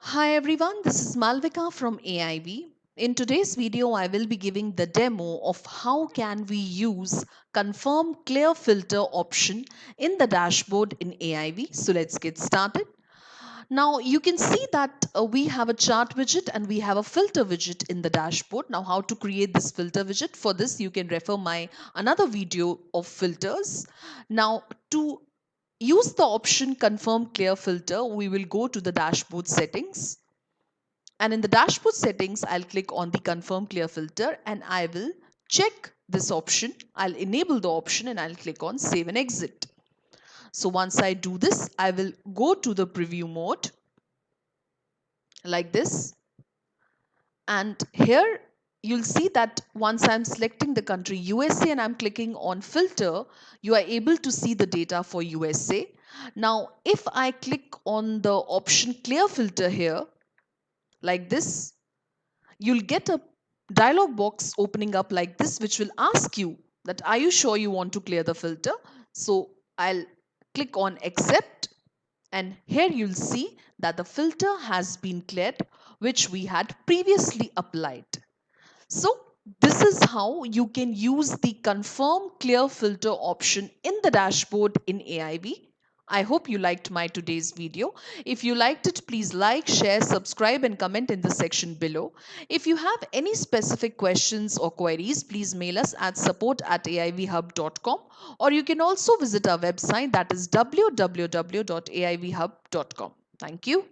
Hi everyone, this is Malvika from AIV. In today's video, I will be giving the demo of how can we use confirm clear filter option in the dashboard in AIV. So let's get started. Now you can see that we have a chart widget and we have a filter widget in the dashboard. Now how to create this filter widget? For this you can refer my another video of filters. Now to use the option confirm clear filter, we will go to the dashboard settings. And in the dashboard settings, I'll click on the confirm clear filter and I will check this option. I'll enable the option and I'll click on save and exit. So once I do this, I will go to the preview mode like this. And here you'll see that once I'm selecting the country USA and I'm clicking on filter, you are able to see the data for USA. Now, if I click on the option clear filter here, like this, you'll get a dialog box opening up like this, which will ask you that are you sure you want to clear the filter. So I'll click on accept, and here you'll see that the filter has been cleared, which we had previously applied. So this is how you can use the confirm clear filter option in the dashboard in AIV. I hope you liked my today's video. If you liked it, please like, share, subscribe and comment in the section below. If you have any specific questions or queries, please mail us at support@aivhub.com, or you can also visit our website, that is www.aivhub.com. Thank you.